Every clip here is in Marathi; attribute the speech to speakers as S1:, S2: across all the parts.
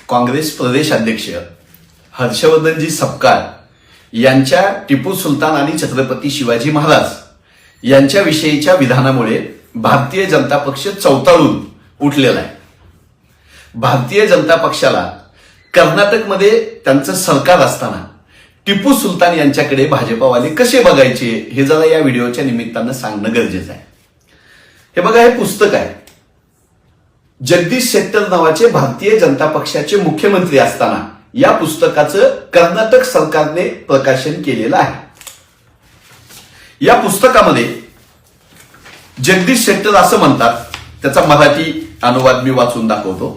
S1: काँग्रेस प्रदेश अध्यक्ष हर्षवर्धनजी सपकाळ यांच्या टिपू सुलतान आणि छत्रपती शिवाजी महाराज यांच्याविषयीच्या विधानामुळे भारतीय जनता पक्ष चवताळून उठलेला आहे. भारतीय जनता पक्षाला कर्नाटकमध्ये त्यांचं सरकार असताना टिपू सुलतान यांच्याकडे भाजपावाले कसे बघायचे हे जरा या व्हिडिओच्या निमित्तानं सांगणं गरजेचं आहे. हे बघा, हे पुस्तक आहे. जगदीश शेट्टर नावाचे भारतीय जनता पक्षाचे मुख्यमंत्री असताना या पुस्तकाचं कर्नाटक सरकारने प्रकाशन केलेलं आहे. या पुस्तकामध्ये जगदीश शेट्टर असं म्हणतात, त्याचा मराठी अनुवाद मी वाचून दाखवतो.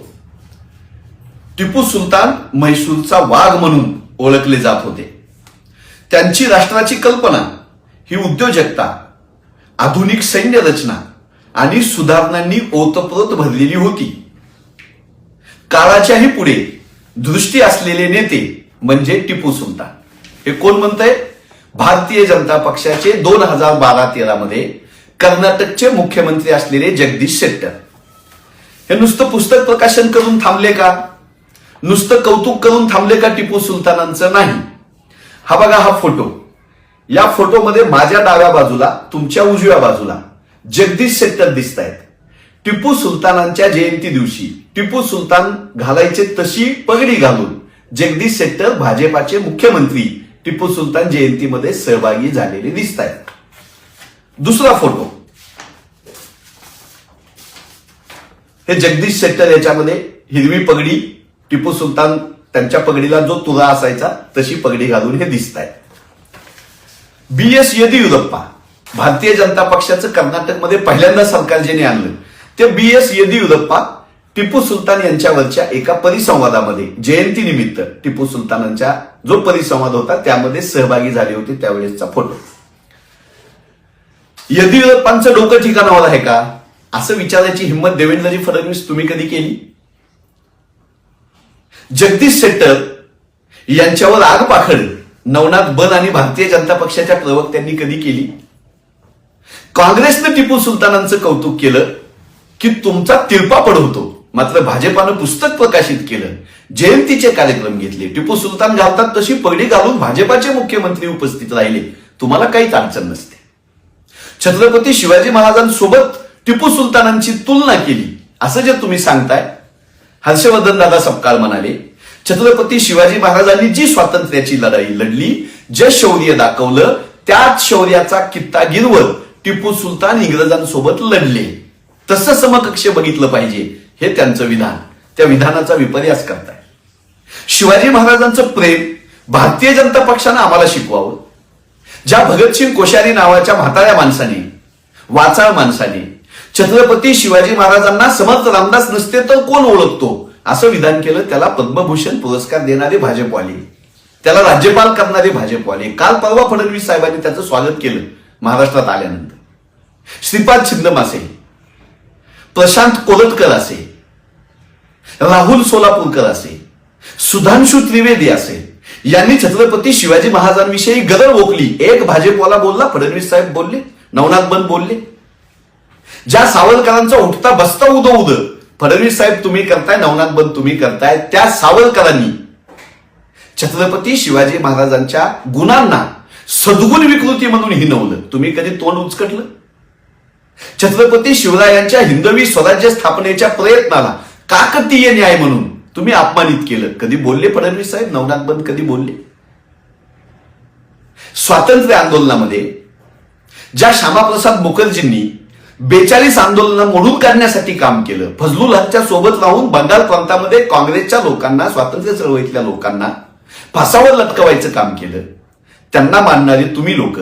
S1: टिपू सुलतान म्हैसूरचा वाघ म्हणून ओळखले जात होते. त्यांची राष्ट्राची कल्पना ही उद्योजकता, आधुनिक सैन्य रचना आणि सुधारणांनी ओतप्रोत भरलेली होती. काळाच्याही पुढे दृष्टी असलेले नेते म्हणजे टिपू सुलतान. हे कोण म्हणतंय? भारतीय जनता पक्षाचे 2012-13 मध्ये कर्नाटकचे मुख्यमंत्री असलेले जगदीश शेट्टर. हे नुसतं पुस्तक प्रकाशन करून थांबले का? नुसतं कौतुक करून थांबले का टिपू सुलतानांचं? नाही. हा बघा, हा फोटो. या फोटोमध्ये माझ्या डाव्या बाजूला, तुमच्या उजव्या बाजूला जगदीश शेट्टर दिसत आहेत. टिपू सुलतानांच्या जयंती दिवशी टिपू सुलतान घालायचे तशी पगडी घालून जगदीश शेट्टर भाजपाचे मुख्यमंत्री टिपू सुलतान जयंतीमध्ये सहभागी झालेले दिसत आहेत. दुसरा फोटो, हे जगदीश शेट्टर याच्यामध्ये हिरवी पगडी, टिपू सुलतान त्यांच्या पगडीला जो तुरा असायचा तशी पगडी घालून हे दिसत आहेत. BS येदियुरप्पा, भारतीय जनता पक्षाचं कर्नाटकमध्ये पहिल्यांदा सरकार ज्याने आणलं ते BS येदियुरप्पा टिपू सुलतान यांच्यावरच्या एका परिसंवादामध्ये जयंती निमित्त टिपू सुलतानांचा जो परिसंवाद होता त्यामध्ये सहभागी झाले होते त्यावेळेसचा फोटो. येदियुरप्पांचं डोकं ठिकाणावर आहे का असं विचारायची हिंमत देवेंद्रजी फडणवीस तुम्ही कधी केली? जगदीश शेट्टर यांच्यावर आग पाखड नवनाथ बन आणि भारतीय जनता पक्षाच्या प्रवक्त्यांनी कधी केली? काँग्रेसनं टिपू सुलतानांचं कौतुक केलं की तुमचा तिरपापड होतो, मात्र भाजपानं पुस्तक प्रकाशित केलं, जयंतीचे कार्यक्रम घेतले, टिपू सुलतान घालतात तशी पगडी घालून भाजपाचे मुख्यमंत्री उपस्थित राहिले, तुम्हाला काहीच अडचण नसते. छत्रपती शिवाजी महाराजांसोबत टिपू सुलतानांची तुलना केली असं जे तुम्ही सांगताय. हर्षवर्धन दादा सपकाळ म्हणाले, छत्रपती शिवाजी महाराजांनी जी स्वातंत्र्याची लढाई लढली, जे शौर्य दाखवलं, त्याच शौर्याचा कित्ता गिरवत टिपू सुलतान इंग्रजांसोबत लढले. तसं समकक्ष बघितलं पाहिजे हे त्यांचं विधान. त्या विधानाचा विपर्यास करताय. शिवाजी महाराजांचं प्रेम भारतीय जनता पक्षानं आम्हाला शिकवावं. ज्या भगतसिंग कोश्यारी नावाच्या म्हाताऱ्या माणसाने, वाचाळ माणसाने छत्रपती शिवाजी महाराजांना समर्थ रामदास नसते तर कोण ओळखतो असं विधान केलं, त्याला पद्मभूषण पुरस्कार देणारे भाजपवाले, त्याला राज्यपाल करणारे भाजपवाले. काल परवा फडणवीस साहेबांनी त्याचं स्वागत केलं महाराष्ट्रात आल्यानंतर. श्रीपाद छिंदम असे, प्रशांत कोलटकर असे, राहुल सोलापूरकर असे, सुधांशु त्रिवेदी असे, यांनी छत्रपती शिवाजी महाराजांविषयी गरज ओकली. एक भाजपवाला बोलला, फडणवीस साहेब बोलले, नवनाथ बन बोलले. ज्या सावरकरांचा उठता बसता उद फडणवीस साहेब तुम्ही करताय, नवनाथ बन तुम्ही करताय, त्या सावरकरांनी छत्रपती शिवाजी महाराजांच्या गुणांना सद्गुण विकृती म्हणून हिनवलं. तुम्ही कधी तोंड उचकटलं? छत्रपती शिवरायांच्या हिंदवी स्वराज्य स्थापनेच्या प्रयत्नाला काकतीय न्याय म्हणून तुम्ही अपमानित केलं. कधी बोलले फडणवीस साहेब, नवनाथ बन कधी बोलले? स्वातंत्र्य आंदोलनामध्ये ज्या श्यामाप्रसाद मुखर्जींनी 42 आंदोलनं मोडून काढण्यासाठी काम केलं, फजलुल हकच्या सोबत राहून बंगाल प्रांतामध्ये काँग्रेसच्या लोकांना, स्वातंत्र्य चळवळीतल्या लोकांना फासावर लटकवायचं काम केलं, त्यांना मानणारे तुम्ही लोक,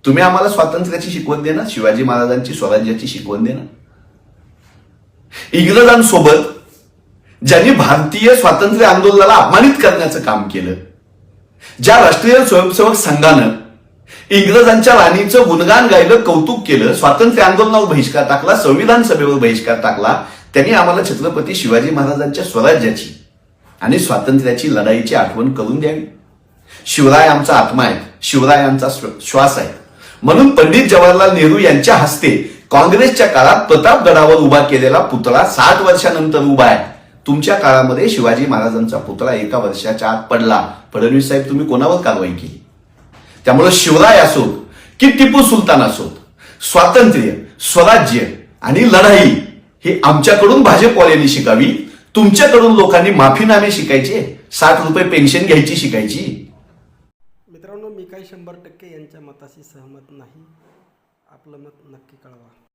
S1: तुम्ही आम्हाला स्वातंत्र्याची शिकवण देणार, शिवाजी महाराजांची स्वराज्याची शिकवण देणार? इंग्रजांसोबत ज्यांनी भारतीय स्वातंत्र्य आंदोलनाला अपमानित करण्याचं काम केलं, ज्या राष्ट्रीय स्वयंसेवक संघानं इंग्रजांच्या राणीचं गुणगान गायलं, कौतुक केलं, स्वातंत्र्य आंदोलनावर बहिष्कार टाकला, संविधान सभेवर बहिष्कार टाकला, त्यांनी आम्हाला छत्रपती शिवाजी महाराजांच्या स्वराज्याची आणि स्वातंत्र्याची लढाईची आठवण करून द्यावी. शिवराय आमचा आत्मा आहे, शिवराय आमचा श्वास आहे. म्हणून पंडित जवाहरलाल नेहरू यांच्या हस्ते काँग्रेसच्या काळात प्रतापगडावर उभा केलेला पुतळा 60 वर्षानंतर उभा आहे. तुमच्या काळामध्ये शिवाजी महाराजांचा पुतळा 1 वर्षाच्या आत पडला. फडणवीस साहेब, तुम्ही कोणावर कारवाई केली? त्यामुळे शिवराय असोत की टिपू सुलतान असोत, स्वातंत्र्य, स्वराज्य आणि लढाई ही आमच्याकडून भाजपवाल्यांनी शिकावी. तुमच्याकडून लोकांनी माफीनामे शिकायचे, 60 रुपये पेन्शन घ्यायची शिकायची.
S2: मित्रांनो, मी काही 100% यांच्या मताशी सहमत नाही. आपलं मत नक्की कळवा.